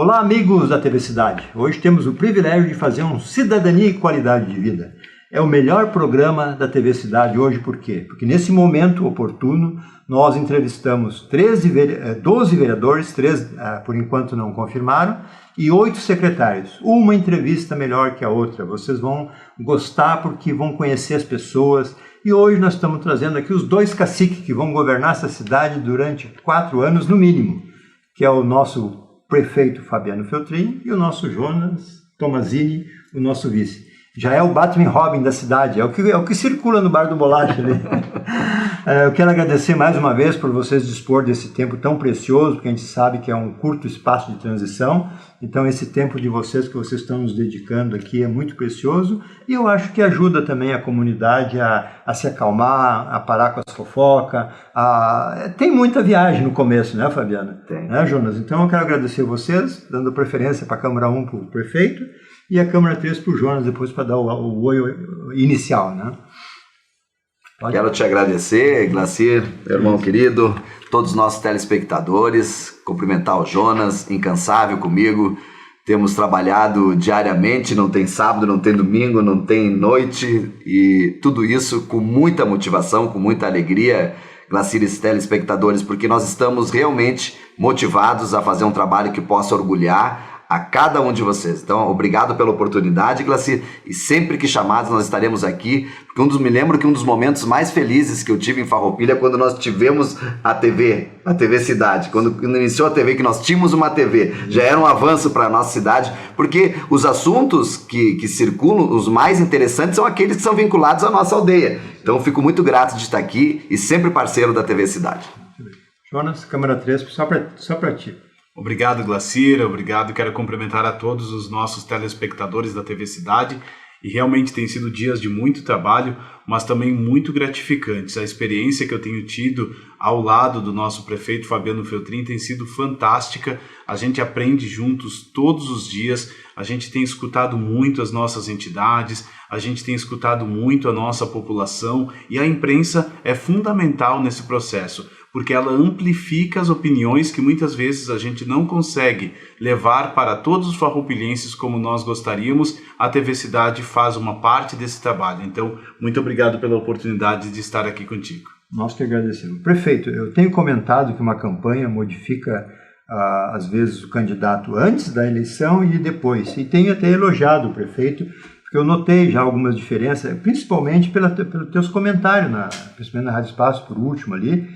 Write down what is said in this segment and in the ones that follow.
Olá, amigos da TV Cidade. Hoje temos o privilégio de fazer um Cidadania e Qualidade de Vida. É o melhor programa da TV Cidade hoje, por quê? Porque nesse momento oportuno, nós entrevistamos 12 vereadores, 3 por enquanto não confirmaram, e 8 secretários. Uma entrevista melhor que a outra. Vocês vão gostar porque vão conhecer as pessoas. E hoje nós estamos trazendo aqui os 2 caciques que vão governar essa cidade durante 4 anos no mínimo, que é o nosso prefeito Fabiano Feltrin e o nosso Jonas Tomazini, o nosso vice. Já é o Batman Robin da cidade, é o que circula no bar do Bolacha ali. Eu quero agradecer mais uma vez por vocês dispor desse tempo tão precioso, porque a gente sabe que é um curto espaço de transição, então esse tempo de vocês que vocês estão nos dedicando aqui é muito precioso, e eu acho que ajuda também a comunidade a se acalmar, a parar com as fofocas. Tem muita viagem no começo, né, Fabiana? Tem. Né, Jonas? Então eu quero agradecer vocês, dando preferência para a Câmara 1 para o prefeito, e a Câmara 3 para o Jonas, depois para dar o oi inicial, né? Quero te agradecer, Glacir, meu irmão querido, todos os nossos telespectadores, cumprimentar o Jonas, incansável comigo. Temos trabalhado diariamente, não tem sábado, não tem domingo, não tem noite, e tudo isso com muita motivação, com muita alegria, Glacir e telespectadores, porque nós estamos realmente motivados a fazer um trabalho que possa orgulhar a cada um de vocês. Então, obrigado pela oportunidade, Glacir, e sempre que chamados nós estaremos aqui, porque me lembro que um dos momentos mais felizes que eu tive em Farroupilha é quando nós tivemos a TV Cidade, quando iniciou a TV, que nós tínhamos uma TV, já era um avanço para a nossa cidade, porque os assuntos que circulam, os mais interessantes, são aqueles que são vinculados à nossa aldeia. Então, eu fico muito grato de estar aqui e sempre parceiro da TV Cidade. Jonas, Câmara 3, só para ti. Obrigado, Glacir, obrigado. Quero cumprimentar a todos os nossos telespectadores da TV Cidade, e realmente tem sido dias de muito trabalho, mas também muito gratificantes. A experiência que eu tenho tido ao lado do nosso prefeito Fabiano Feltrin tem sido fantástica. A gente aprende juntos todos os dias, a gente tem escutado muito as nossas entidades, a gente tem escutado muito a nossa população, e a imprensa é fundamental nesse processo, porque ela amplifica as opiniões que muitas vezes a gente não consegue levar para todos os farroupilhenses como nós gostaríamos. A TV Cidade faz uma parte desse trabalho. Então, muito obrigado pela oportunidade de estar aqui contigo. Nós que agradecemos. Prefeito, eu tenho comentado que uma campanha modifica, às vezes, o candidato antes da eleição e depois. E tenho até elogiado o prefeito, porque eu notei já algumas diferenças, principalmente pelos teus comentários, principalmente na Rádio Espaço, por último ali,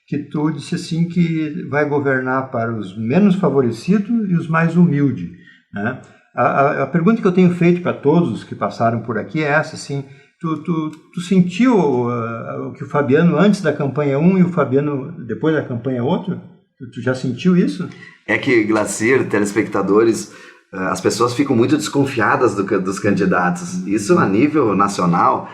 que tu disse assim que vai governar para os menos favorecidos e os mais humildes, né? A pergunta que eu tenho feito para todos os que passaram por aqui é essa, assim, tu sentiu que o Fabiano antes da campanha um e o Fabiano depois da campanha outro? Tu já sentiu isso? É que, Glacir, telespectadores, as pessoas ficam muito desconfiadas dos candidatos. Isso a nível nacional.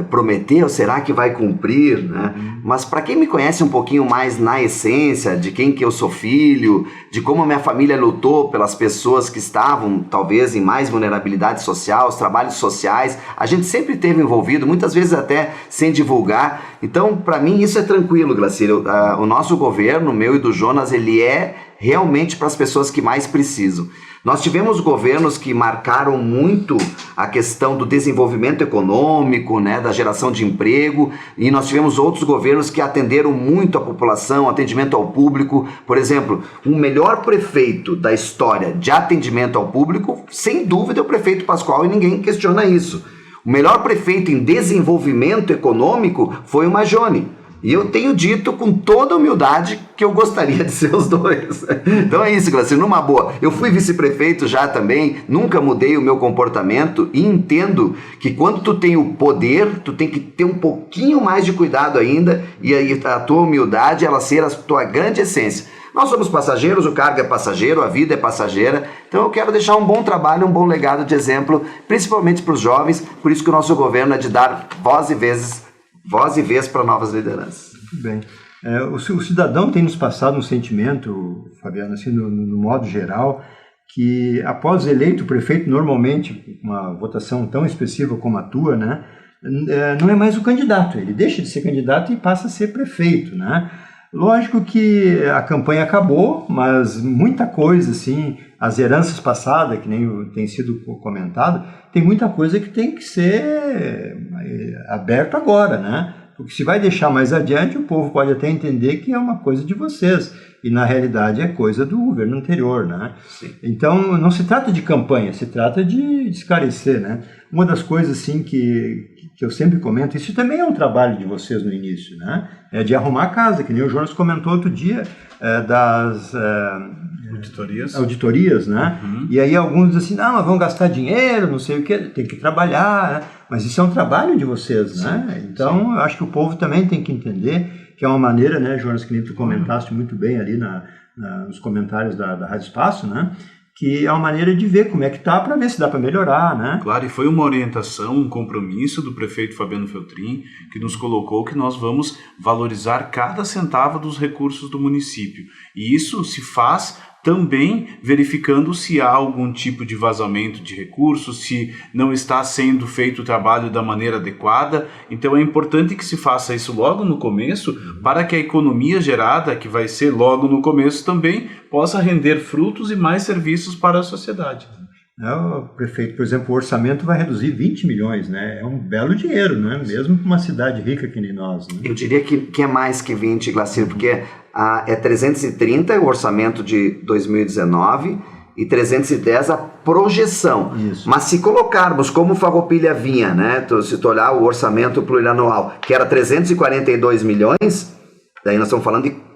Prometeu, será que vai cumprir, né? Mas para quem me conhece um pouquinho mais na essência, de quem que eu sou filho, de como a minha família lutou pelas pessoas que estavam talvez em mais vulnerabilidade social, os trabalhos sociais, a gente sempre esteve envolvido, muitas vezes até sem divulgar. Então, para mim isso é tranquilo, Glacir. O nosso governo, meu e do Jonas, ele é realmente para as pessoas que mais precisam. Nós tivemos governos que marcaram muito a questão do desenvolvimento econômico, né, da geração de emprego, e nós tivemos outros governos que atenderam muito a população, atendimento ao público. Por exemplo, o melhor prefeito da história de atendimento ao público, sem dúvida, é o prefeito Pascoal, e ninguém questiona isso. O melhor prefeito em desenvolvimento econômico foi o Majoni. E eu tenho dito com toda humildade que eu gostaria de ser os dois. Então é isso, Glacir, numa boa. Eu fui vice-prefeito já também, nunca mudei o meu comportamento e entendo que quando tu tem o poder, tu tem que ter um pouquinho mais de cuidado ainda, e aí a tua humildade, ela ser a tua grande essência. Nós somos passageiros, o cargo é passageiro, a vida é passageira, então eu quero deixar um bom trabalho, um bom legado de exemplo, principalmente para os jovens, por isso que o nosso governo é de dar voz e vez para novas lideranças. Muito bem. O cidadão tem nos passado um sentimento, Fabiano, assim, no modo geral, que após eleito o prefeito, normalmente, uma votação tão expressiva como a tua, né, não é mais o candidato, ele deixa de ser candidato e passa a ser prefeito, né? Lógico que a campanha acabou, mas muita coisa, assim, as heranças passadas, que nem tem sido comentado, tem muita coisa que tem que ser aberto agora, né? Porque se vai deixar mais adiante, o povo pode até entender que é uma coisa de vocês, e na realidade é coisa do governo anterior, né? Sim. Então, não se trata de campanha, se trata de esclarecer, né? Uma das coisas, assim, que eu sempre comento, isso também é um trabalho de vocês no início, né? É de arrumar a casa, que nem o Jonas comentou outro dia, das auditorias, né? Uhum. E aí alguns dizem assim, não, mas vão gastar dinheiro, não sei o que, tem que trabalhar, né? Mas isso é um trabalho de vocês, né? Então, eu acho que o povo também tem que entender que é uma maneira, né, Jonas, que nem tu comentaste muito bem ali nos comentários da Rádio Espaço, né? Que é uma maneira de ver como é que tá, para ver se dá para melhorar, né? Claro, e foi uma orientação, um compromisso do prefeito Fabiano Feltrin, que nos colocou que nós vamos valorizar cada centavo dos recursos do município. E isso se faz também verificando se há algum tipo de vazamento de recursos, se não está sendo feito o trabalho da maneira adequada. Então é importante que se faça isso logo no começo, para que a economia gerada, que vai ser logo no começo também, possa render frutos e mais serviços para a sociedade. O prefeito, por exemplo, o orçamento vai reduzir 20 milhões, né? É um belo dinheiro, né? Mesmo para uma cidade rica que nem nós, né? Eu diria que é mais que 20, Glacir, porque é 330 o orçamento de 2019 e 310 a projeção. Isso. Mas se colocarmos como Farroupilha vinha, né? Se tu olhar o orçamento plurianual, que era 342 milhões, daí nós estamos falando de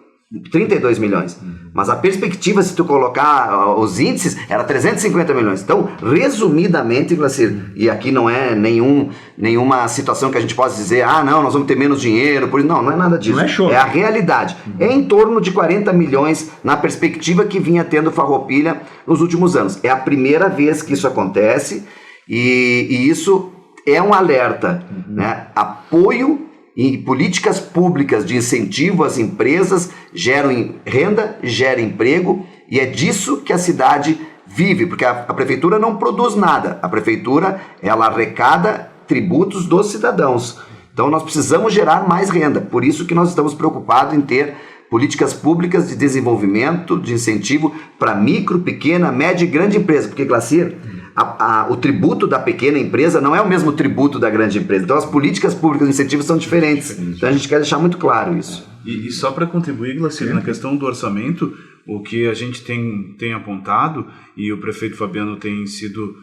32 milhões. Mas a perspectiva, se tu colocar os índices, era 350 milhões. Então, resumidamente, Glacir, e aqui não é nenhuma situação que a gente possa dizer, não, nós vamos ter menos dinheiro, não é nada disso. Não é show. É a realidade. É em torno de 40 milhões na perspectiva que vinha tendo Farroupilha nos últimos anos. É a primeira vez que isso acontece e isso é um alerta, né? Apoio e políticas públicas de incentivo às empresas geram renda, geram emprego, e é disso que a cidade vive, porque a prefeitura não produz nada, a prefeitura ela arrecada tributos dos cidadãos. Então nós precisamos gerar mais renda, por isso que nós estamos preocupados em ter políticas públicas de desenvolvimento, de incentivo para micro, pequena, média e grande empresa, porque, Glacir, o tributo da pequena empresa não é o mesmo tributo da grande empresa. Então as políticas públicas de incentivo são diferentes. Então a gente quer deixar muito claro isso. E só para contribuir, Glacir, na questão do orçamento, o que a gente tem apontado, e o prefeito Fabiano tem sido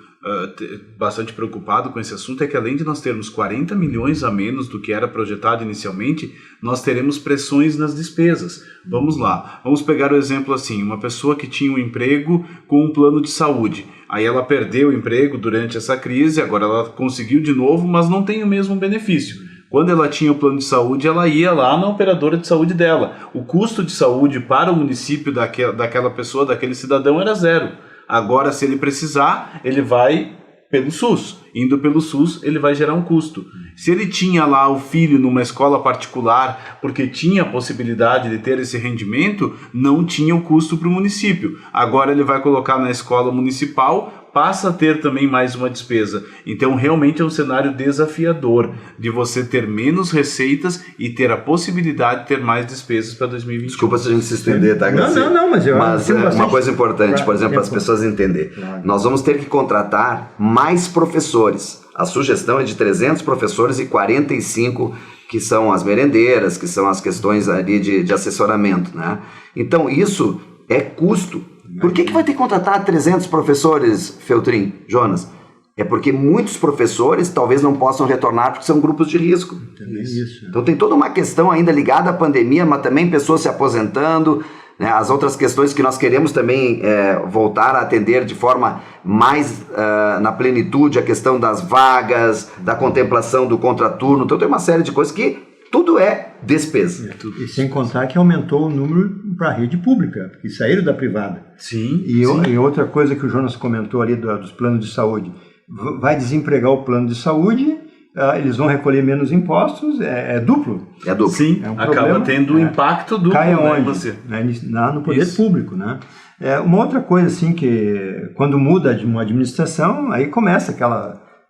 bastante preocupado com esse assunto, é que além de nós termos 40 milhões a menos do que era projetado inicialmente, nós teremos pressões nas despesas. Vamos lá, vamos pegar o exemplo assim, uma pessoa que tinha um emprego com um plano de saúde, aí ela perdeu o emprego durante essa crise, agora ela conseguiu de novo, mas não tem o mesmo benefício. Quando ela tinha o plano de saúde, ela ia lá na operadora de saúde dela. O custo de saúde para o município daquela pessoa, daquele cidadão, era zero. Agora, se ele precisar, ele vai pelo SUS. Indo pelo SUS, ele vai gerar um custo. Se ele tinha lá o filho numa escola particular, porque tinha a possibilidade de ter esse rendimento, não tinha o custo para o município. Agora ele vai colocar na escola municipal, passa a ter também mais uma despesa. Então, realmente é um cenário desafiador de você ter menos receitas e ter a possibilidade de ter mais despesas para 2021. Desculpa se a gente se estender, tá, Gracinha? Não, mas uma coisa importante, por exemplo, para as pessoas entenderem. Claro. Nós vamos ter que contratar mais professores. A sugestão é de 300 professores e 45 que são as merendeiras, que são as questões ali de assessoramento, né? Então, isso é custo. Por que vai ter que contratar 300 professores, Feltrin, Jonas? É porque muitos professores talvez não possam retornar porque são grupos de risco. Isso. Então tem toda uma questão ainda ligada à pandemia, mas também pessoas se aposentando, né? As outras questões que nós queremos também voltar a atender de forma mais na plenitude, a questão das vagas, da contemplação do contraturno. Então tem uma série de coisas que tudo é despesa. E sem contar que aumentou o número para a rede pública, porque saíram da privada. Sim. E outra coisa que o Jonas comentou ali dos planos de saúde, vai desempregar o plano de saúde, eles vão recolher menos impostos, é duplo. É duplo. Sim, acaba tendo um impacto duplo. Cai aonde? Você. No poder público, né? Uma outra coisa assim, que quando muda de uma administração, aí começa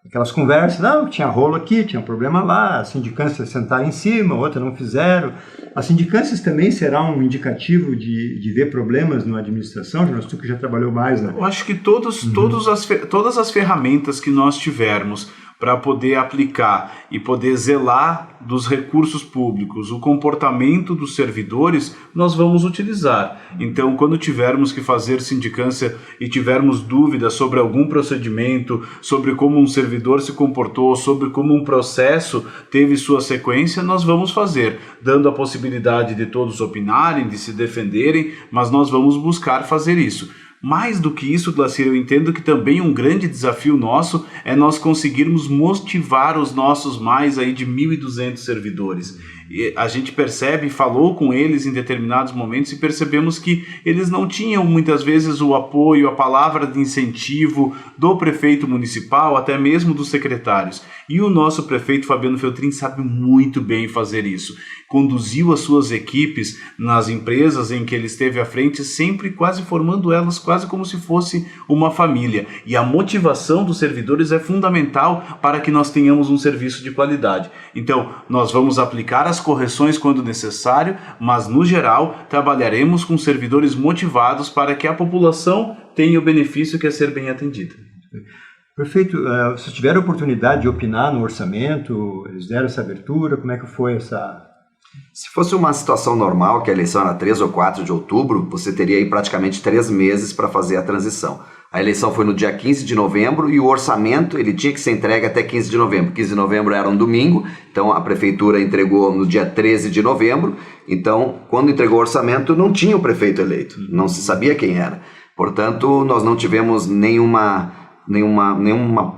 aquelas conversas, não, tinha rolo aqui, tinha problema lá, a sindicância sentaram em cima, outra não fizeram. As sindicâncias também será um indicativo de ver problemas na administração, Jonas, tu que já trabalhou mais, né? Eu acho que todas as ferramentas que nós tivermos para poder aplicar e poder zelar dos recursos públicos, o comportamento dos servidores, nós vamos utilizar. Então, quando tivermos que fazer sindicância e tivermos dúvidas sobre algum procedimento, sobre como um servidor se comportou, sobre como um processo teve sua sequência, nós vamos fazer, dando a possibilidade de todos opinarem, de se defenderem, mas nós vamos buscar fazer isso. Mais do que isso, Glacir, eu entendo que também um grande desafio nosso é nós conseguirmos motivar os nossos mais aí de 1.200 servidores. E a gente percebe, falou com eles em determinados momentos e percebemos que eles não tinham muitas vezes o apoio, a palavra de incentivo do prefeito municipal, até mesmo dos secretários. E o nosso prefeito Fabiano Feltrin sabe muito bem fazer isso. Conduziu as suas equipes nas empresas em que ele esteve à frente, sempre quase formando elas quase como se fosse uma família. E a motivação dos servidores é fundamental para que nós tenhamos um serviço de qualidade. Então, nós vamos aplicar as correções quando necessário, mas no geral trabalharemos com servidores motivados para que a população tenha o benefício que é ser bem atendida. Prefeito, vocês tiveram a oportunidade de opinar no orçamento? Eles deram essa abertura? Como é que foi essa... Se fosse uma situação normal, que a eleição era 3 ou 4 de outubro, você teria aí praticamente 3 meses para fazer a transição. A eleição foi no dia 15 de novembro e o orçamento ele tinha que ser entregue até 15 de novembro. 15 de novembro era um domingo, então a prefeitura entregou no dia 13 de novembro. Então, quando entregou o orçamento, não tinha o prefeito eleito, não se sabia quem era. Portanto, nós não tivemos nenhuma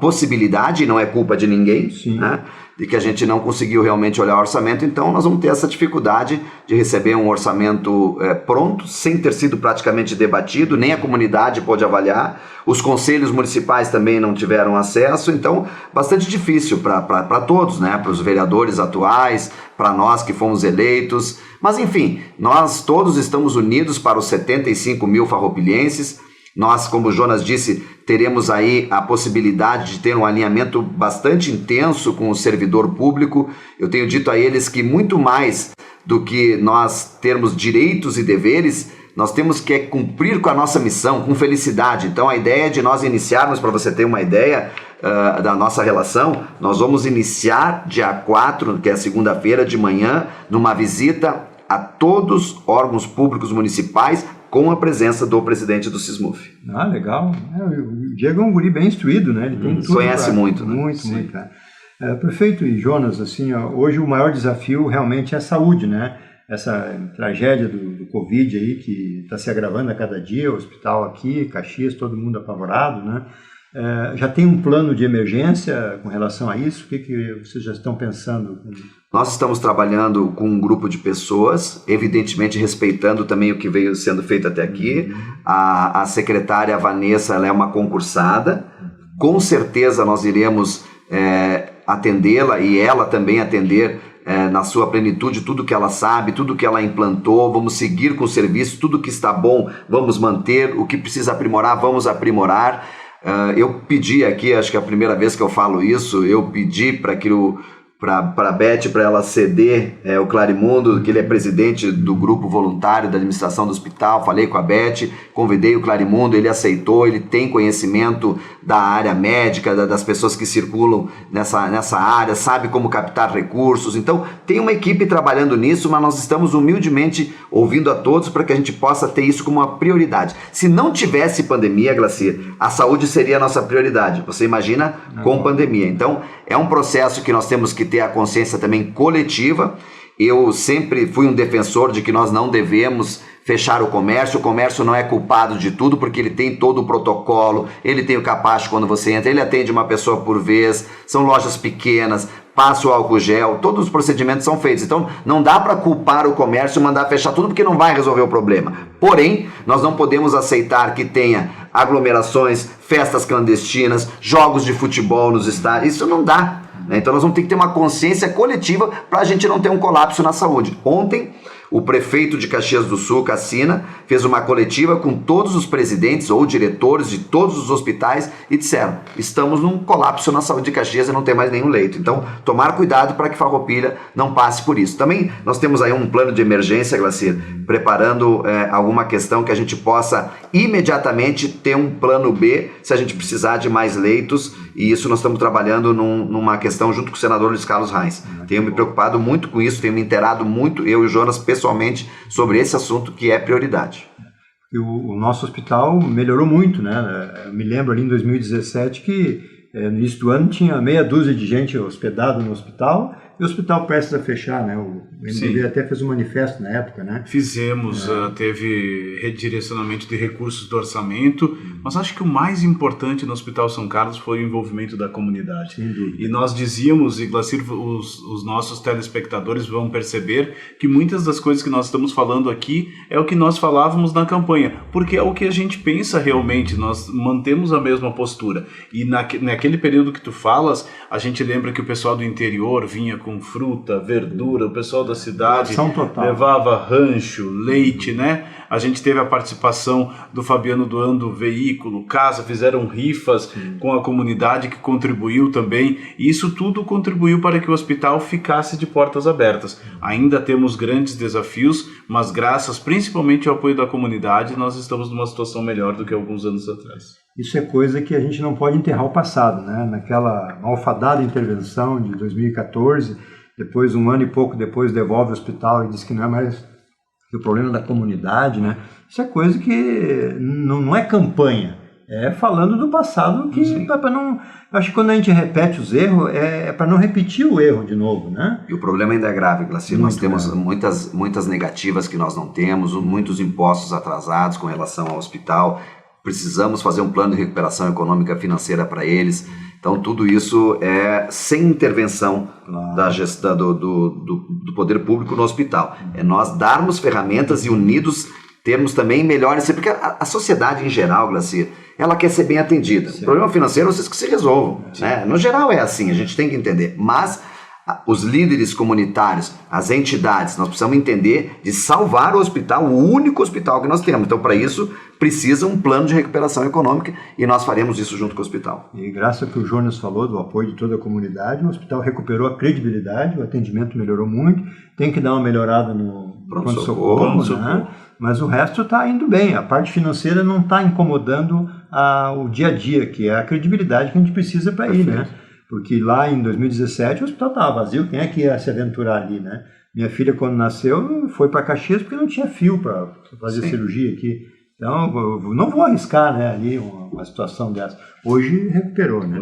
possibilidade, não é culpa de ninguém, né, de que a gente não conseguiu realmente olhar o orçamento. Então nós vamos ter essa dificuldade de receber um orçamento pronto, sem ter sido praticamente debatido, nem a comunidade pôde avaliar, os conselhos municipais também não tiveram acesso, então bastante difícil para todos, né, para os vereadores atuais, para nós que fomos eleitos, mas enfim, nós todos estamos unidos para os 75 mil farroupilhenses. Nós, como o Jonas disse, teremos aí a possibilidade de ter um alinhamento bastante intenso com o servidor público. Eu tenho dito a eles que muito mais do que nós termos direitos e deveres, nós temos que cumprir com a nossa missão, com felicidade. Então a ideia de nós iniciarmos, para você ter uma ideia da nossa relação, nós vamos iniciar dia 4, que é segunda-feira de manhã, numa visita a todos os órgãos públicos municipais, com a presença do presidente do Sismuf. Ah, legal. O Diego é um guri bem instruído, né? Ele tem tudo conhece muito, né? Muito, cara. Prefeito e Jonas, assim, hoje o maior desafio realmente é a saúde, né? Essa tragédia do Covid aí que está se agravando a cada dia, o hospital aqui, Caxias, todo mundo apavorado, né? Já tem um plano de emergência com relação a isso? O que vocês já estão pensando? Nós estamos trabalhando com um grupo de pessoas, evidentemente respeitando também o que veio sendo feito até aqui. A secretária Vanessa, ela é uma concursada, com certeza nós iremos atendê-la e ela também atender na sua plenitude tudo que ela sabe, tudo que ela implantou. Vamos seguir com o serviço, tudo que está bom vamos manter, o que precisa aprimorar vamos aprimorar. Eu pedi aqui, acho que é a primeira vez que eu falo isso, eu pedi para que para a Beth, para ela ceder o Clarimundo, que ele é presidente do grupo voluntário da administração do hospital. Falei com a Beth, convidei o Clarimundo, ele aceitou, ele tem conhecimento da área médica, das pessoas que circulam nessa área, sabe como captar recursos. Então tem uma equipe trabalhando nisso, mas nós estamos humildemente ouvindo a todos para que a gente possa ter isso como uma prioridade. Se não tivesse pandemia, Glacir, a saúde seria a nossa prioridade. Você imagina com pandemia. Então é um processo que nós temos que ter a consciência também coletiva. Eu sempre fui um defensor de que nós não devemos fechar o comércio não é culpado de tudo, porque ele tem todo o protocolo, ele tem o capacho quando você entra, ele atende uma pessoa por vez, são lojas pequenas, passa o álcool gel, todos os procedimentos são feitos. Então não dá para culpar o comércio e mandar fechar tudo, porque não vai resolver o problema. Porém, nós não podemos aceitar que tenha aglomerações, festas clandestinas, jogos de futebol nos estádios, isso não dá. Então nós vamos ter que ter uma consciência coletiva para a gente não ter um colapso na saúde. Ontem, O prefeito de Caxias do Sul, Cassina, fez uma coletiva com todos os presidentes ou diretores de todos os hospitais e disseram: estamos num colapso na saúde de Caxias e não tem mais nenhum leito. Então, tomar cuidado para que Farroupilha não passe por isso. Também nós temos aí um plano de emergência, Glacir, preparando alguma questão que a gente possa imediatamente ter um plano B se a gente precisar de mais leitos, e isso nós estamos trabalhando numa questão junto com o senador Luiz Carlos Reis. Tenho me preocupado muito com isso, tenho me inteirado muito, eu e o Jonas pessoalmente, sobre esse assunto que é prioridade. E o nosso hospital melhorou muito, né? Eu me lembro ali em 2017 que no início do ano tinha meia dúzia de gente hospedada no hospital e o hospital prestes a fechar, né? O MDB até fez um manifesto na época, né? Fizemos, teve redirecionamento de recursos do orçamento, mas acho que o mais importante no Hospital São Carlos foi o envolvimento da comunidade. Sem dúvida. E nós dizíamos, e Glacir, os nossos telespectadores vão perceber que muitas das coisas que nós estamos falando aqui é o que nós falávamos na campanha, porque é o que a gente pensa realmente, nós mantemos a mesma postura. E naquele período que tu falas, a gente lembra que o pessoal do interior vinha com fruta, verdura, o pessoal da cidade levava rancho, leite, né? A gente teve a participação do Fabiano doando veículo, casa, fizeram rifas com a comunidade que contribuiu também, e isso tudo contribuiu para que o hospital ficasse de portas abertas. Ainda temos grandes desafios, mas graças principalmente ao apoio da comunidade, nós estamos numa situação melhor do que alguns anos atrás. Isso é coisa que a gente não pode enterrar o passado, né? Naquela malfadada intervenção de 2014, depois, um ano e pouco depois, devolve o hospital e diz que não é mais o problema da comunidade, né? Isso é coisa que não é campanha, é falando do passado que para não... Acho que quando a gente repete os erros, é para não repetir o erro de novo, né? E o problema ainda é grave, Glacir. Nós temos muitas negativas que nós não temos, muitos impostos atrasados com relação ao hospital. Precisamos fazer um plano de recuperação econômica financeira para eles. Então, tudo isso é sem intervenção da gestão do poder público no hospital. É nós darmos ferramentas e unidos termos também melhores... Porque a sociedade em geral, Glacir, ela quer ser bem atendida. Sim. O problema financeiro, vocês que se resolvam. Né? No geral é assim, a gente tem que entender. Mas os líderes comunitários, as entidades, nós precisamos entender de salvar o hospital, o único hospital que nós temos. Então, para isso, precisa um plano de recuperação econômica e nós faremos isso junto com o hospital. E graças ao que o Jonas falou, do apoio de toda a comunidade, o hospital recuperou a credibilidade, o atendimento melhorou muito, tem que dar uma melhorada no pronto-socorro, né? Mas o resto está indo bem. A parte financeira não está incomodando o dia a dia, que é a credibilidade que a gente precisa para ir, né? Porque lá em 2017 o hospital estava vazio, quem é que ia se aventurar ali, né? Minha filha, quando nasceu, foi para Caxias porque não tinha fio para fazer cirurgia aqui. Então, eu não vou arriscar, né, ali uma situação dessa. Hoje recuperou, né?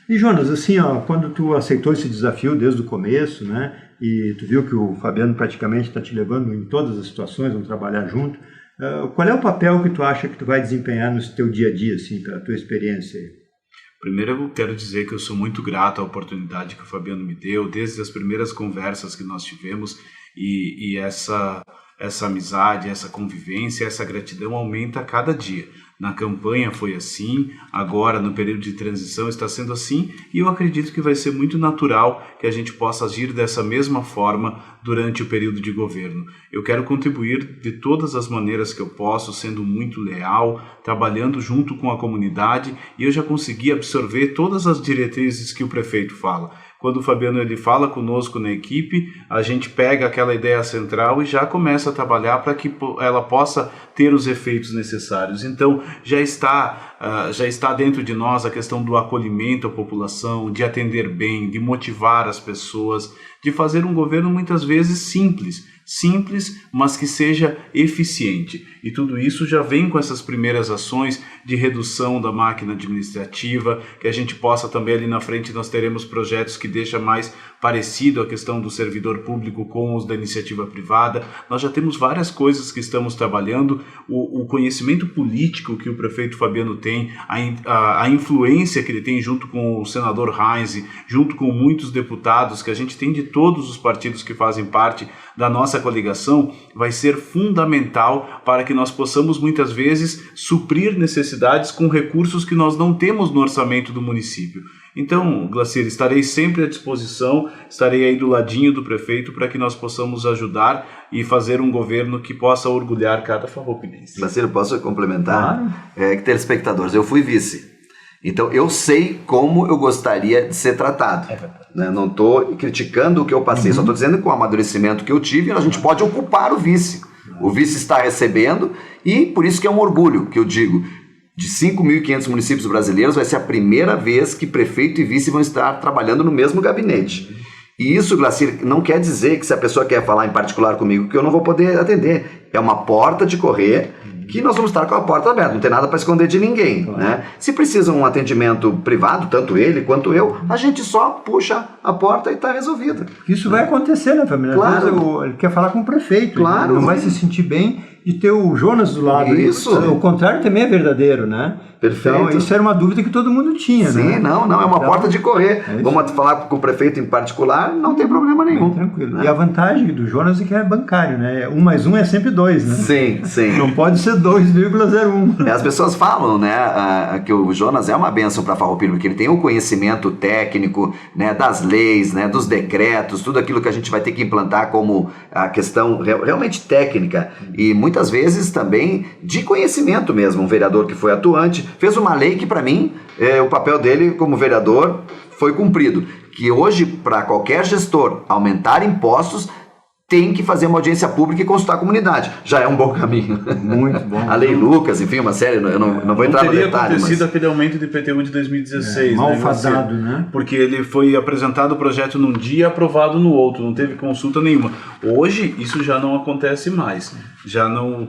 E Jonas, assim, ó, quando tu aceitou esse desafio desde o começo, né, e tu viu que o Fabiano praticamente está te levando em todas as situações, vamos trabalhar junto, qual é o papel que tu acha que tu vai desempenhar no teu dia a dia, assim, pela tua experiência aí? Primeiro eu quero dizer que eu sou muito grato à oportunidade que o Fabiano me deu, desde as primeiras conversas que nós tivemos, e essa amizade, essa convivência, essa gratidão aumenta a cada dia. Na campanha foi assim, agora no período de transição está sendo assim, e eu acredito que vai ser muito natural que a gente possa agir dessa mesma forma durante o período de governo. Eu quero contribuir de todas as maneiras que eu posso, sendo muito leal, trabalhando junto com a comunidade, e eu já consegui absorver todas as diretrizes que o prefeito fala. Quando o Fabiano ele fala conosco na equipe, a gente pega aquela ideia central e já começa a trabalhar para que ela possa ter os efeitos necessários. Então, já está dentro de nós a questão do acolhimento à população, de atender bem, de motivar as pessoas, de fazer um governo muitas vezes simples, mas que seja eficiente. E tudo isso já vem com essas primeiras ações de redução da máquina administrativa, que a gente possa também ali na frente, nós teremos projetos que deixam mais parecido a questão do servidor público com os da iniciativa privada. Nós já temos várias coisas que estamos trabalhando, o conhecimento político que o prefeito Fabiano tem, a influência que ele tem junto com o senador Reis, junto com muitos deputados que a gente tem de todos os partidos que fazem parte da nossa coligação, vai ser fundamental para que nós possamos muitas vezes suprir necessidades com recursos que nós não temos no orçamento do município. Então, Glacir, estarei sempre à disposição, estarei aí do ladinho do prefeito para que nós possamos ajudar e fazer um governo que possa orgulhar cada farroupilhense. Glacir, posso complementar? Claro. Telespectadores, eu fui vice. Então, eu sei como eu gostaria de ser tratado. Né? Não estou criticando o que eu passei, só estou dizendo que com o amadurecimento que eu tive, a gente pode ocupar o vice. O vice está recebendo e por isso que é um orgulho que eu digo. De 5.500 municípios brasileiros, vai ser a primeira vez que prefeito e vice vão estar trabalhando no mesmo gabinete. E isso, Glacir, não quer dizer que se a pessoa quer falar em particular comigo, que eu não vou poder atender. É uma porta de correr que nós vamos estar com a porta aberta, não tem nada para esconder de ninguém. Claro. Né? Se precisa um atendimento privado, tanto ele quanto eu, a gente só puxa a porta e está resolvido. Isso vai acontecer, né, família? Claro. Às vezes ele quer falar com o prefeito, claro. Ele não vai se sentir bem de ter o Jonas do lado. Isso. O contrário também é verdadeiro, né? Perfeito. Então, isso era uma dúvida que todo mundo tinha, Sim, né? Não, é uma porta de correr. Vamos falar com o prefeito em particular, não tem problema nenhum. Tranquilo. Né? E a vantagem do Jonas é que é bancário, né? 1 mais 1 é sempre 2, né? Sim. Não pode ser 2,01. As pessoas falam, né, que o Jonas é uma bênção para Farroupilha, porque ele tem o conhecimento técnico, né, das leis, né, dos decretos, tudo aquilo que a gente vai ter que implantar como a questão realmente técnica e muitas vezes também de conhecimento mesmo. Um vereador que foi atuante fez uma lei que, para mim, o papel dele como vereador foi cumprido. Que hoje, para qualquer gestor aumentar impostos, tem que fazer uma audiência pública e consultar a comunidade. Já é um bom caminho. Muito bom. A Lei Lucas, enfim, uma série, eu não vou entrar no detalhe. Não teria acontecido aquele aumento de IPTU de 2016. Malfadado, né? Porque ele foi apresentado o projeto num dia e aprovado no outro, não teve consulta nenhuma. Hoje, isso já não acontece mais. Já não,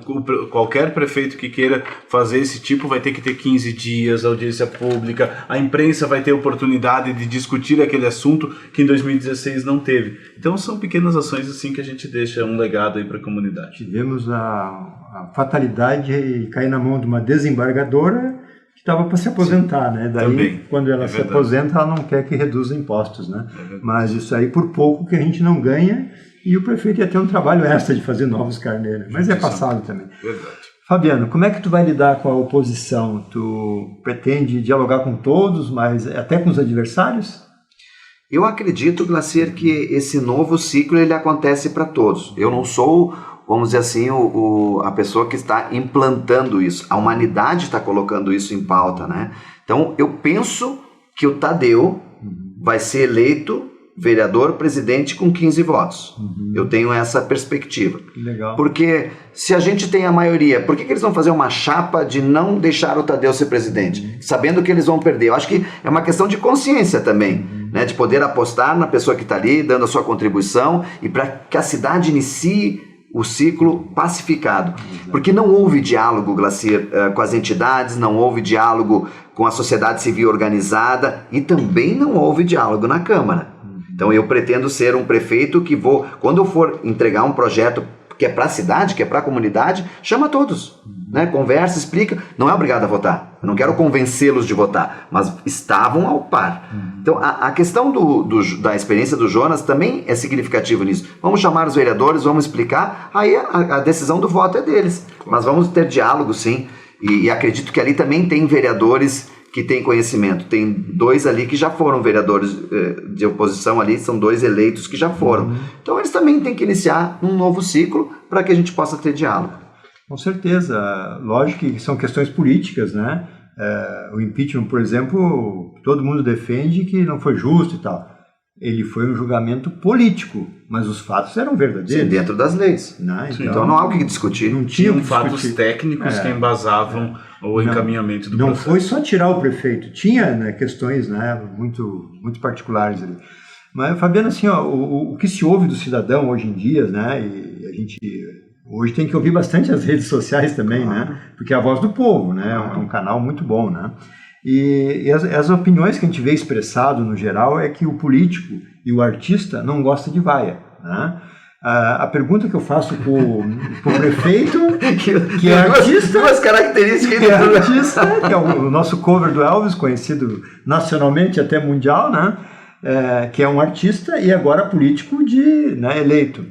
qualquer prefeito que queira fazer esse tipo vai ter que ter 15 dias, audiência pública, a imprensa vai ter oportunidade de discutir aquele assunto que em 2016 não teve. Então são pequenas ações assim que a gente deixa um legado aí para a comunidade. Tivemos a fatalidade de cair na mão de uma desembargadora que estava para se aposentar, né? Daí, também, quando ela se aposenta, ela não quer que reduza impostos, né? Mas isso aí por pouco que a gente não ganha. E o prefeito ia ter um trabalho extra de fazer novos carneiros, mas é passado também. Verdade. Fabiano, como é que tu vai lidar com a oposição? Tu pretende dialogar com todos, mas até com os adversários? Eu acredito, Glacir, que esse novo ciclo ele acontece para todos. Eu não sou, vamos dizer assim, a pessoa que está implantando isso. A humanidade está colocando isso em pauta, né? Então, eu penso que o Tadeu vai ser eleito vereador presidente com 15 votos. Eu tenho essa perspectiva. Legal. Porque se a gente tem a maioria, por que eles vão fazer uma chapa de não deixar o Tadeu ser presidente? Sabendo que eles vão perder. Eu acho que é uma questão de consciência também, né? De poder apostar na pessoa que está ali, dando a sua contribuição e para que a cidade inicie o ciclo pacificado. Porque não houve diálogo, Glacir, com as entidades, não houve diálogo com a sociedade civil organizada e também não houve diálogo na Câmara. Então eu pretendo ser um prefeito que quando eu for entregar um projeto que é para a cidade, que é para a comunidade, chama todos, né? Conversa, explica, não é obrigado a votar, eu não quero convencê-los de votar, mas estavam ao par. Então a questão da experiência do Jonas também é significativa nisso. Vamos chamar os vereadores, vamos explicar, aí a decisão do voto é deles, mas vamos ter diálogo sim, e acredito que ali também tem vereadores que tem conhecimento. Tem 2 ali que já foram vereadores de oposição ali, são 2 eleitos que já foram. Então eles também têm que iniciar um novo ciclo para que a gente possa ter diálogo. Com certeza. Lógico que são questões políticas, né? O impeachment, por exemplo, todo mundo defende que não foi justo e tal. Ele foi um julgamento político, mas os fatos eram verdadeiros. Sim, dentro das leis. Né? Então não há o que discutir. Não tinham fatos técnicos que embasavam o encaminhamento do processo. Não foi só tirar o prefeito, tinha, né, questões, né, muito particulares ali. Mas, Fabiano, assim, ó, o que se ouve do cidadão hoje em dia, né, e a gente hoje tem que ouvir bastante as redes sociais também, né, porque é a voz do povo, né, é um canal muito bom, né. E as opiniões que a gente vê expressado no geral é que o político e o artista não gostam de vaia, né. A pergunta que eu faço para o prefeito, que é artista, duas características que é artista, que é o nosso cover do Elvis, conhecido nacionalmente até mundial, né? Que é um artista e agora político né, eleito.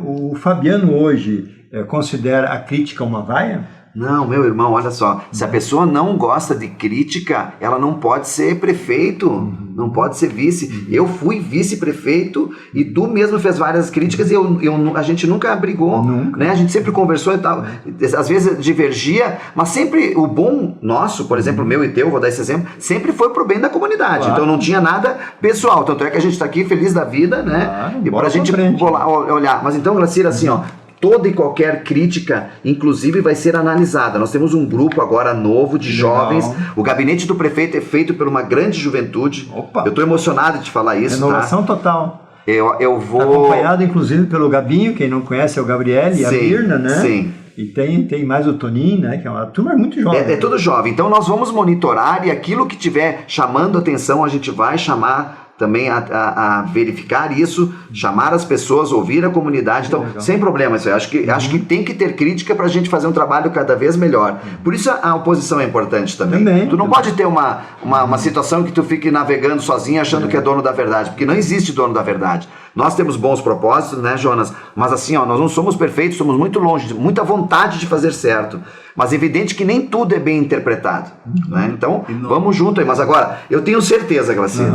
O Fabiano hoje considera a crítica uma vaia? Não, meu irmão, olha só, se a pessoa não gosta de crítica, ela não pode ser prefeito, não pode ser vice. Eu fui vice-prefeito e tu mesmo fez várias críticas e a gente nunca brigou, né? A gente sempre conversou e tal, às vezes divergia, mas sempre o bom nosso, por exemplo, meu e teu, vou dar esse exemplo, sempre foi pro bem da comunidade, então não tinha nada pessoal, tanto é que a gente está aqui feliz da vida, né? E para a gente olhar, mas então, Glacir, assim, ó, toda e qualquer crítica, inclusive, vai ser analisada. Nós temos um grupo agora novo de jovens. O gabinete do prefeito é feito por uma grande juventude. Opa. Eu estou emocionado de te falar isso. Renovação total. Eu vou... Acompanhado, inclusive, pelo Gabinho, quem não conhece é o Gabriel e a Mirna, né? Sim. E tem mais o Toninho, né? Que é uma turma muito jovem. É tudo jovem. Então, nós vamos monitorar e aquilo que tiver chamando atenção, a gente vai chamar também a verificar isso, chamar as pessoas, ouvir a comunidade. Então, sem problema isso aí. Acho que tem que ter crítica para a gente fazer um trabalho cada vez melhor. Por isso a oposição é importante também. Tu não pode ter uma situação que tu fique navegando sozinho achando que é dono da verdade, porque não existe dono da verdade. Nós temos bons propósitos, né, Jonas? Mas assim, ó, nós não somos perfeitos, somos muito longe, muita vontade de fazer certo. Mas é evidente que nem tudo é bem interpretado. Né? Então, vamos junto aí. Mas agora, eu tenho certeza, Glacir,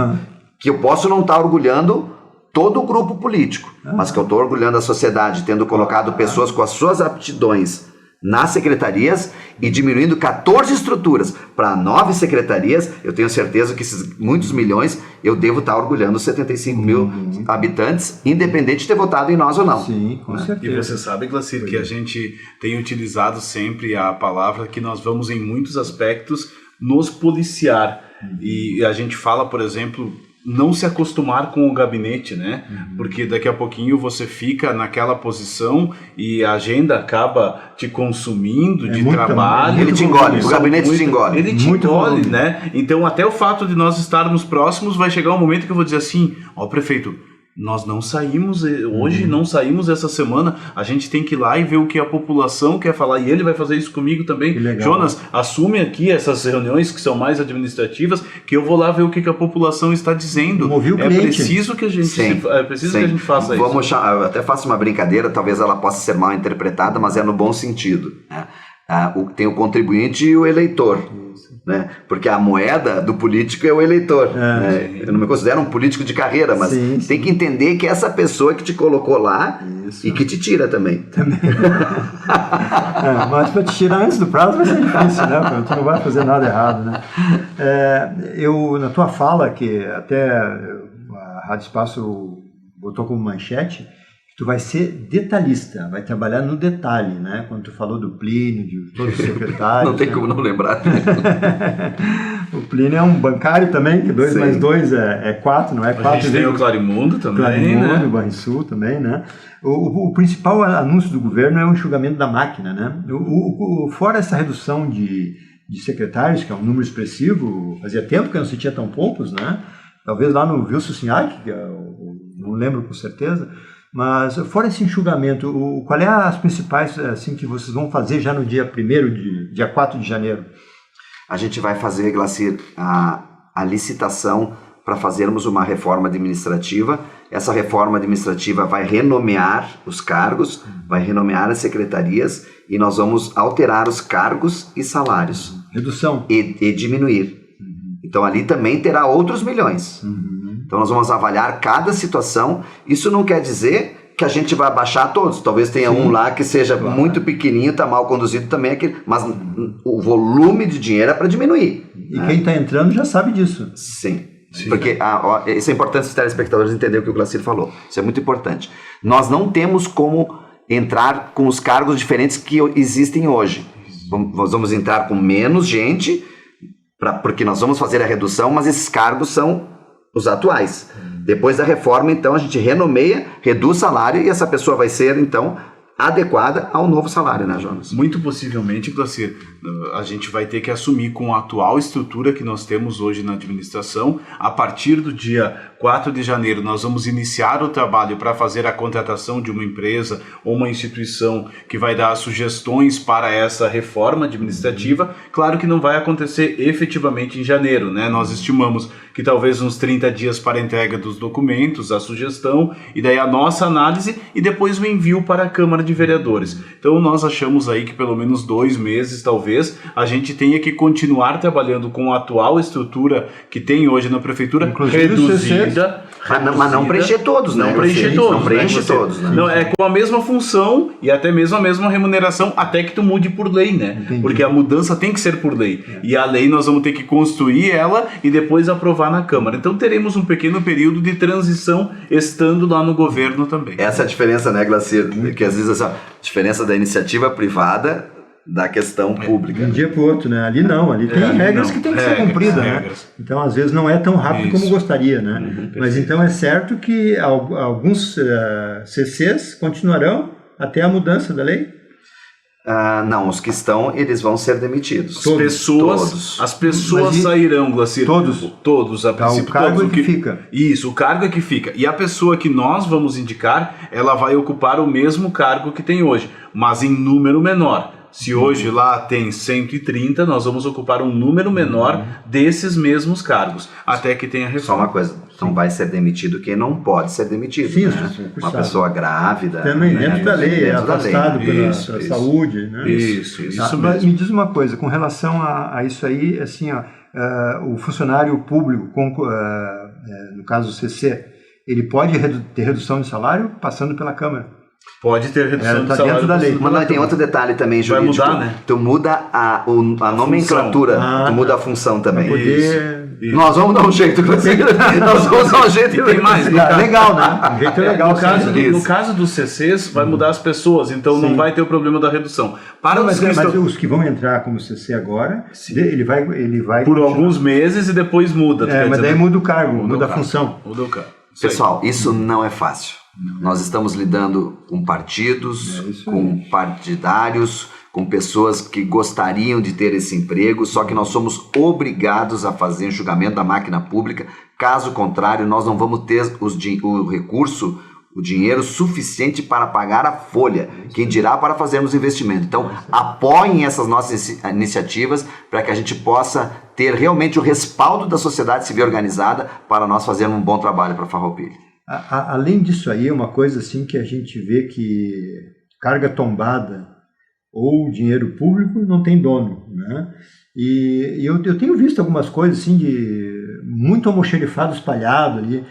que eu posso não estar orgulhando todo o grupo político, mas que eu estou orgulhando a sociedade, tendo colocado pessoas com as suas aptidões nas secretarias e diminuindo 14 estruturas para 9 secretarias. Eu tenho certeza que esses muitos milhões eu devo estar orgulhando os 75 mil habitantes, independente de ter votado em nós ou não. Sim, com certeza. E você sabe, Glacir, que a gente tem utilizado sempre a palavra que nós vamos em muitos aspectos nos policiar. E a gente fala, por exemplo, não se acostumar com o gabinete, né? Porque daqui a pouquinho você fica naquela posição e a agenda acaba te consumindo de trabalho. Ele te engole, o gabinete te engole. Ele te engole, né? Então até o fato de nós estarmos próximos vai chegar um momento que eu vou dizer assim, prefeito, nós não saímos hoje, não saímos essa semana, a gente tem que ir lá e ver o que a população quer falar, e ele vai fazer isso comigo também. Jonas, assume aqui essas reuniões que são mais administrativas, que eu vou lá ver o que a população está dizendo. É preciso que a gente, que a gente faça isso. Eu até faço uma brincadeira, talvez ela possa ser mal interpretada, mas é no bom sentido. Né? Tem o contribuinte e o eleitor. Né? Porque a moeda do político é o eleitor. Né? Eu não me considero um político de carreira, mas tem que entender que é essa pessoa que te colocou lá e que te tira também. Mas para te tirar antes do prazo vai ser difícil, né? Porque tu não vai fazer nada errado, né? Na tua fala, que até a Rádio Espaço botou como manchete, tu vai ser detalhista, vai trabalhar no detalhe, né? Quando tu falou do Plínio, de todos os secretários. Não tem como não lembrar. O Plínio é um bancário também, que 2 mais 2 é 4, não é 4. A gente tem o Clarimundo também, Clarimundo, o Banrisul também, né? O principal anúncio do governo é o enxugamento da máquina, né? Fora essa redução de secretários, que é um número expressivo, fazia tempo que não se tinha tão poucos, né? Talvez lá no Wilson Sinhac, que não lembro com certeza. Mas, fora esse enxugamento, qual é as principais assim, que vocês vão fazer já no dia 1º, dia 4 de janeiro? A gente vai fazer, Glacir, a licitação para fazermos uma reforma administrativa. Essa reforma administrativa vai renomear os cargos, vai renomear as secretarias e nós vamos alterar os cargos e salários. Redução. E diminuir. Então, ali também terá outros milhões. Então nós vamos avaliar cada situação. Isso não quer dizer que a gente vai abaixar todos. Talvez tenha um lá que seja muito pequenininho, está mal conduzido também, mas o volume de dinheiro é para diminuir. E quem está entrando já sabe disso. Sim. Porque isso é importante os telespectadores entenderem o que o Glacir falou. Isso é muito importante. Nós não temos como entrar com os cargos diferentes que existem hoje. Nós vamos entrar com menos gente, porque nós vamos fazer a redução, mas esses cargos são os atuais. Depois da reforma, então, a gente renomeia, reduz salário e essa pessoa vai ser, então, adequada ao novo salário, né, Jonas? Muito possivelmente, Glacir, a gente vai ter que assumir com a atual estrutura que nós temos hoje na administração. A partir do dia 4 de janeiro, nós vamos iniciar o trabalho para fazer a contratação de uma empresa ou uma instituição que vai dar sugestões para essa reforma administrativa. Claro que não vai acontecer efetivamente em janeiro, né? Nós estimamos que talvez uns 30 dias para a entrega dos documentos, a sugestão, e daí a nossa análise e depois o envio para a Câmara de Vereadores. Então nós achamos aí que pelo menos 2 meses, talvez, a gente tenha que continuar trabalhando com a atual estrutura que tem hoje na Prefeitura, inclusive reduzida. Mas não preencher todos, né? Não preencher todos. Não preenche todos, né? Não, é com a mesma função e até mesmo a mesma remuneração, até que tu mude por lei, né? Entendi. Porque a mudança tem que ser por lei. E a lei nós vamos ter que construir ela e depois aprovar na Câmara. Então teremos um pequeno período de transição estando lá no governo também. Essa é a diferença, né, Glacir? Que às vezes a diferença da iniciativa privada da questão pública. De um dia para o outro, né? Ali não, ali tem regras que tem que ser cumpridas, né? Então, às vezes, não é tão rápido como gostaria, né? Mas então é certo que alguns CCs continuarão até a mudança da lei? Não, os que estão, eles vão ser demitidos. As pessoas sairão, Glacir. Todos, a princípio. O cargo é que fica. Isso, o cargo é que fica. E a pessoa que nós vamos indicar, ela vai ocupar o mesmo cargo que tem hoje, mas em número menor. Se hoje lá tem 130, nós vamos ocupar um número menor desses mesmos cargos, até que tenha reforma. Só uma coisa, não vai ser demitido quem não pode ser demitido. Sim, né? Uma pessoa grávida. Também dentro da lei, dentro da afastado lei. pela Isso. saúde. Né? Isso Mas mesmo. me diz uma coisa, com relação a isso aí, assim, o funcionário público, no caso o CC, ele pode ter redução de salário passando pela Câmara? Pode ter redução de tá salário. dentro da lei. Mas tem outro detalhe também jurídico. Vai mudar, né? Tu muda a nomenclatura, tu muda a função também. Poder... Isso. Nós vamos dar um jeito, nós vamos dar um jeito. E tem mais. Legal, né? Um jeito legal. No caso dos CCs, vai mudar as pessoas, então não vai ter o problema da redução. Mas os que vão entrar como CC agora, ele vai por alguns meses e depois muda. Mas daí muda o cargo, muda a função. Muda o cargo. Pessoal, isso não é fácil. Nós estamos lidando com partidos, com partidários, com pessoas que gostariam de ter esse emprego, só que nós somos obrigados a fazer enxugamento da máquina pública. Caso contrário, nós não vamos ter o recurso, o dinheiro suficiente para pagar a folha, quem dirá para fazermos investimento. Então, apoiem essas nossas iniciativas para que a gente possa ter realmente o respaldo da sociedade civil organizada para nós fazermos um bom trabalho para a Farroupilha. Além disso aí, uma coisa assim que a gente vê que carga tombada ou dinheiro público não tem dono, né? E eu tenho visto algumas coisas assim de muito almoxerifado espalhado ali.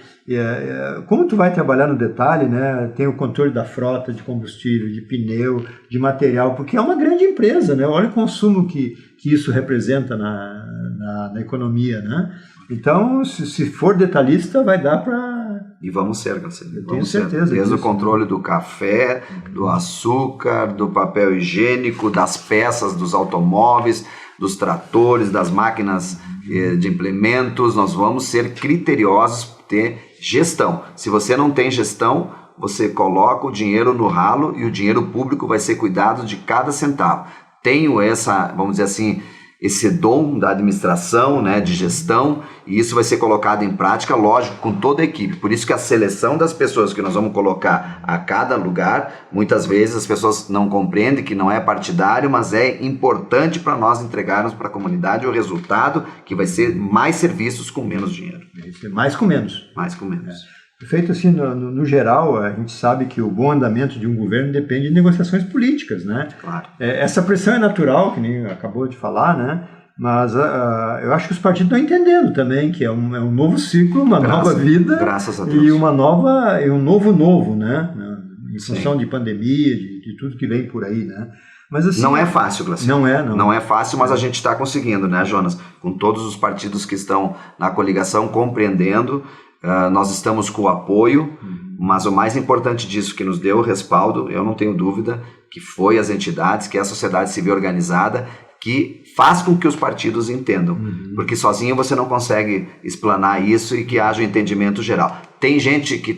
Como tu vai trabalhar no detalhe, né? Tem o controle da frota de combustível, de pneu, de material, porque é uma grande empresa, né? Olha o consumo que isso representa na economia, né? Então, se for detalhista, vai dar para... E vamos ser, Cancelo. Eu tenho certeza. Desde o controle do café, do açúcar, do papel higiênico, das peças dos automóveis, dos tratores, das máquinas de implementos, nós vamos ser criteriosos, ter gestão. Se você não tem gestão, você coloca o dinheiro no ralo e o dinheiro público vai ser cuidado de cada centavo. Tenho essa, vamos dizer assim, esse dom da administração, né, de gestão, e isso vai ser colocado em prática, lógico, com toda a equipe. Por isso que a seleção das pessoas que nós vamos colocar a cada lugar, muitas vezes as pessoas não compreendem que não é partidário, mas é importante para nós entregarmos para a comunidade o resultado que vai ser mais serviços com menos dinheiro. Mais com menos. Mais com menos. Feito assim, no geral, a gente sabe que o bom andamento de um governo depende de negociações políticas, né? Claro. Essa pressão é natural, que nem acabou de falar, né? Mas eu acho que os partidos estão entendendo também que é um novo ciclo, uma nova vida. Graças a Deus. E um novo, né? Em função de pandemia, de tudo que vem por aí, né? Mas, assim, não é fácil, Glacier. Não é fácil, mas a gente está conseguindo, né, Jonas? Com todos os partidos que estão na coligação compreendendo, nós estamos com o apoio, mas o mais importante disso que nos deu o respaldo, eu não tenho dúvida, que foi as entidades, que é a sociedade civil organizada, que faz com que os partidos entendam, porque sozinho você não consegue explanar isso e que haja um entendimento geral. Tem gente que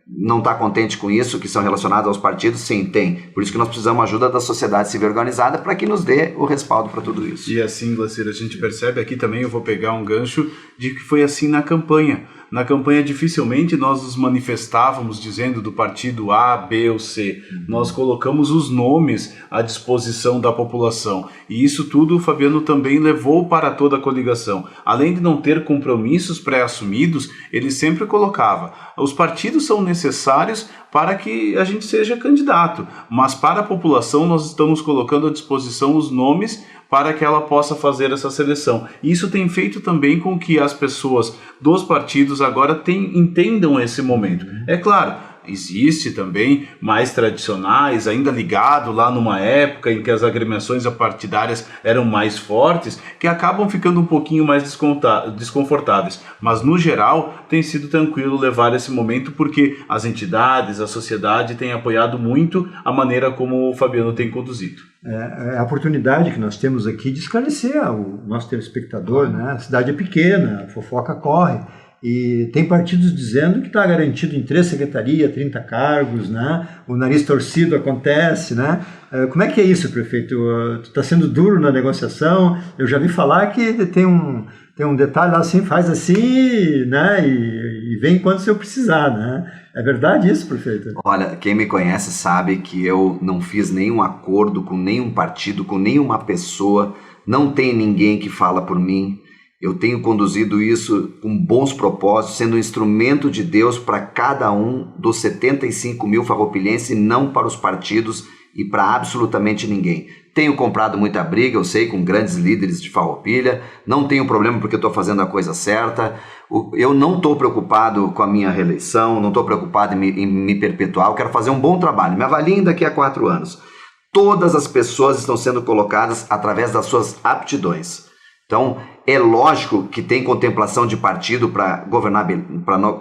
não está contente com isso, que são relacionados aos partidos? Sim, tem. Por isso que nós precisamos da ajuda da sociedade civil organizada para que nos dê o respaldo para tudo isso. E assim, Glacier, a gente percebe aqui também, eu vou pegar um gancho de que foi assim na campanha. Na campanha dificilmente nós nos manifestávamos dizendo do partido A, B ou C. Nós colocamos os nomes à disposição da população. E isso tudo o Fabiano também levou para toda a coligação. Além de não ter compromissos pré-assumidos, ele sempre colocava: os partidos são necessários para que a gente seja candidato, mas para a população nós estamos colocando à disposição os nomes para que ela possa fazer essa seleção. Isso tem feito também com que as pessoas dos partidos agora entendam esse momento. É claro, existe também mais tradicionais, ainda ligado lá numa época em que as agremiações partidárias eram mais fortes, que acabam ficando um pouquinho mais desconfortáveis. Mas, no geral, tem sido tranquilo levar esse momento porque as entidades, a sociedade têm apoiado muito a maneira como o Fabiano tem conduzido. É a oportunidade que nós temos aqui de esclarecer o nosso telespectador, né? A cidade é pequena, a fofoca corre. E tem partidos dizendo que está garantido em 3 secretarias, 30 cargos, né? O nariz torcido acontece, né? Como é que é isso, prefeito? Tu está sendo duro na negociação? Eu já vi falar que tem um detalhe lá assim, faz assim, né? E vem quando você precisar, né? É verdade isso, prefeito? Olha, quem me conhece sabe que eu não fiz nenhum acordo com nenhum partido, com nenhuma pessoa, não tem ninguém que fala por mim. Eu tenho conduzido isso com bons propósitos, sendo um instrumento de Deus para cada um dos 75 mil farroupilhenses e não para os partidos e para absolutamente ninguém. Tenho comprado muita briga, eu sei, com grandes líderes de Farroupilha, não tenho problema porque estou fazendo a coisa certa. Eu não estou preocupado com a minha reeleição, não estou preocupado em me perpetuar, eu quero fazer um bom trabalho. Me avaliem daqui a 4 anos. Todas as pessoas estão sendo colocadas através das suas aptidões. Então, é lógico que tem contemplação de partido para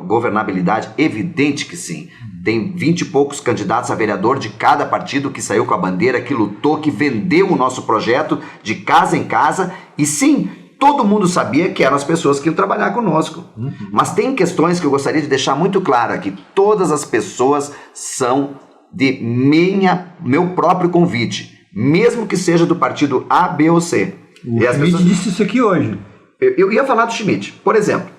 governabilidade, evidente que sim. Tem 20 e poucos candidatos a vereador de cada partido que saiu com a bandeira, que lutou, que vendeu o nosso projeto de casa em casa. E sim, todo mundo sabia que eram as pessoas que iam trabalhar conosco. Mas tem questões que eu gostaria de deixar muito claro aqui. Todas as pessoas são de meu próprio convite, mesmo que seja do partido A, B ou C. O Schmidt disse isso aqui hoje. Eu ia falar do Schmidt. Por exemplo,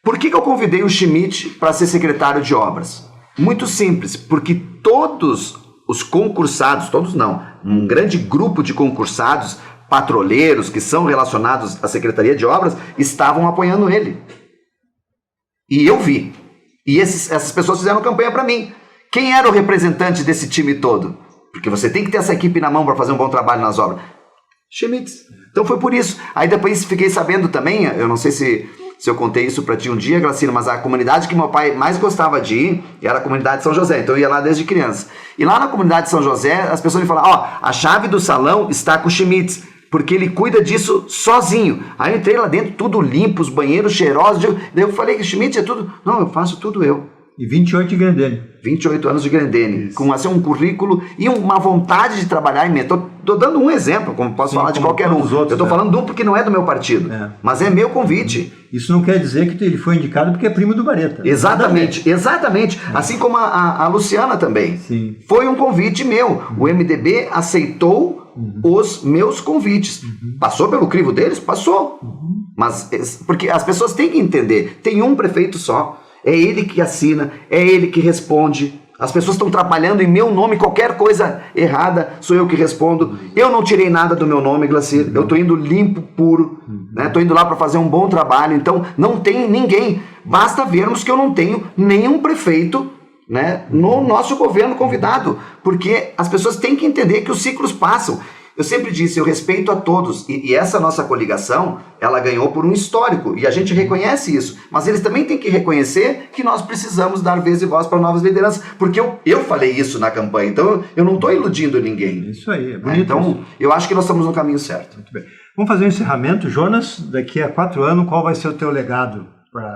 por que eu convidei o Schmidt para ser secretário de obras? Muito simples, porque todos os concursados, todos não, um grande grupo de concursados, patrulheiros que são relacionados à Secretaria de Obras, estavam apoiando ele. E eu vi. E essas pessoas fizeram campanha para mim. Quem era o representante desse time todo? Porque você tem que ter essa equipe na mão para fazer um bom trabalho nas obras. Schmidt. Então foi por isso. Aí depois fiquei sabendo também, eu não sei se eu contei isso para ti um dia, Gracina, mas a comunidade que meu pai mais gostava de ir era a comunidade de São José, então eu ia lá desde criança. E lá na comunidade de São José, as pessoas me falavam, a chave do salão está com o Schmidt, porque ele cuida disso sozinho. Aí eu entrei lá dentro, tudo limpo, os banheiros cheirosos, daí eu falei que o Schmidt é tudo... Não, eu faço tudo eu. E 28 de Grendene. 28 anos de Grendene, com assim, um currículo e uma vontade de trabalhar em mim. Estou dando um exemplo, como posso falar de qualquer um. Eu estou falando de um porque não é do meu partido, mas é meu convite. Isso não quer dizer que ele foi indicado porque é primo do Bareta. Exatamente, exatamente. Assim como a Luciana também. Sim. Foi um convite meu. O MDB aceitou os meus convites. Passou pelo crivo deles? Passou. Mas porque as pessoas têm que entender, tem um prefeito só. É ele que assina, é ele que responde. As pessoas estão trabalhando em meu nome, qualquer coisa errada, sou eu que respondo. Eu não tirei nada do meu nome, Glacir. Eu estou indo limpo, puro. Estou indo lá para fazer um bom trabalho. Então, não tem ninguém. Basta vermos que eu não tenho nenhum prefeito, né, no nosso governo convidado. Porque as pessoas têm que entender que os ciclos passam. Eu sempre disse, eu respeito a todos, e essa nossa coligação, ela ganhou por um histórico, e a gente reconhece isso, mas eles também têm que reconhecer que nós precisamos dar vez e voz para novas lideranças, porque eu falei isso na campanha, então eu não estou iludindo ninguém. Isso aí, é bonito. Então, isso. Eu acho que nós estamos no caminho certo. Muito bem. Vamos fazer um encerramento. Jonas, daqui a 4 anos, qual vai ser o teu legado para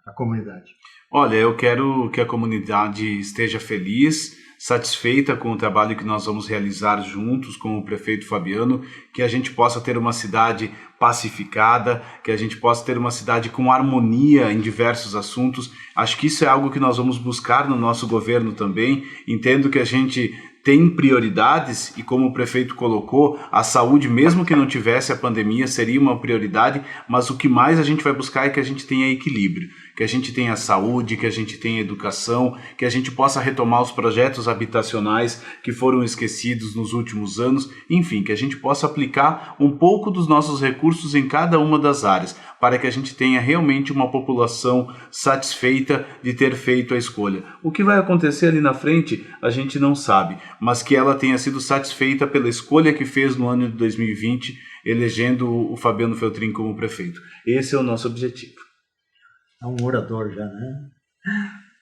a comunidade? Olha, eu quero que a comunidade esteja feliz, satisfeita com o trabalho que nós vamos realizar juntos com o prefeito Fabiano, que a gente possa ter uma cidade pacificada, que a gente possa ter uma cidade com harmonia em diversos assuntos. Acho que isso é algo que nós vamos buscar no nosso governo também. Entendo que a gente tem prioridades e, como o prefeito colocou, a saúde, mesmo que não tivesse a pandemia, seria uma prioridade, mas o que mais a gente vai buscar é que a gente tenha equilíbrio, que a gente tenha saúde, que a gente tenha educação, que a gente possa retomar os projetos habitacionais que foram esquecidos nos últimos anos, enfim, que a gente possa aplicar um pouco dos nossos recursos em cada uma das áreas, para que a gente tenha realmente uma população satisfeita de ter feito a escolha. O que vai acontecer ali na frente, a gente não sabe, mas que ela tenha sido satisfeita pela escolha que fez no ano de 2020, elegendo o Fabiano Feltrin como prefeito. Esse é o nosso objetivo. É um orador já, né?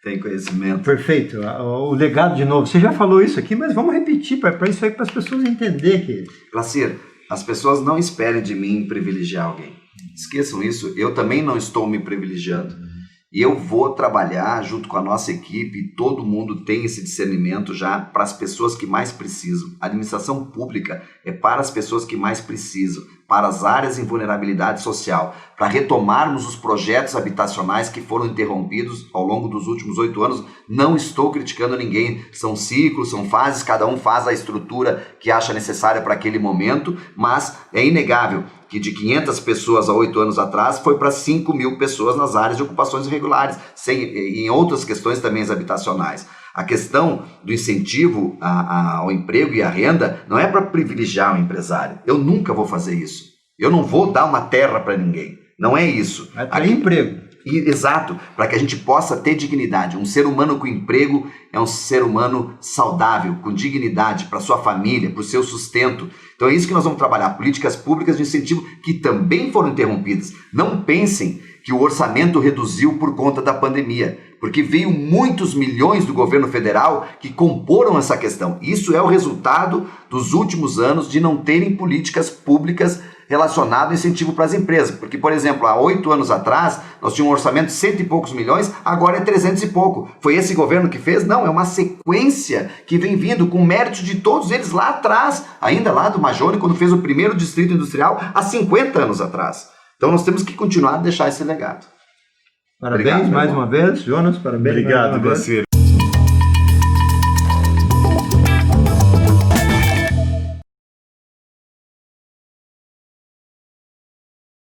Tem conhecimento. Perfeito. O legado, de novo, você já falou isso aqui, mas vamos repetir para isso aí, para as pessoas entenderem que... Glacir, as pessoas não esperem de mim privilegiar alguém. Esqueçam isso, eu também não estou me privilegiando. E eu vou trabalhar junto com a nossa equipe, e todo mundo tem esse discernimento já para as pessoas que mais precisam. A administração pública é para as pessoas que mais precisam, para as áreas em vulnerabilidade social, para retomarmos os projetos habitacionais que foram interrompidos ao longo dos últimos 8 anos. Não estou criticando ninguém, são ciclos, são fases, cada um faz a estrutura que acha necessária para aquele momento, mas é inegável que de 500 pessoas há 8 anos atrás foi para 5.000 pessoas nas áreas de ocupações irregulares, em outras questões também habitacionais. A questão do incentivo ao emprego e à renda não é para privilegiar o empresário. Eu nunca vou fazer isso. Eu não vou dar uma terra para ninguém. Não é isso. É para emprego. Exato, para que a gente possa ter dignidade. Um ser humano com emprego é um ser humano saudável, com dignidade para sua família, para o seu sustento. Então é isso que nós vamos trabalhar, políticas públicas de incentivo que também foram interrompidas. Não pensem que o orçamento reduziu por conta da pandemia, porque veio muitos milhões do governo federal que comporam essa questão. Isso é o resultado dos últimos anos de não terem políticas públicas relacionado ao incentivo para as empresas, porque, por exemplo, há 8 anos atrás, nós tínhamos um orçamento de 100 e poucos milhões, agora é 300 e pouco. Foi esse governo que fez? Não, é uma sequência que vem vindo com mérito de todos eles lá atrás, ainda lá do Majone, quando fez o primeiro distrito industrial, há 50 anos atrás. Então nós temos que continuar a deixar esse legado. Parabéns mais uma vez, Jonas, parabéns. Obrigado, Glacir.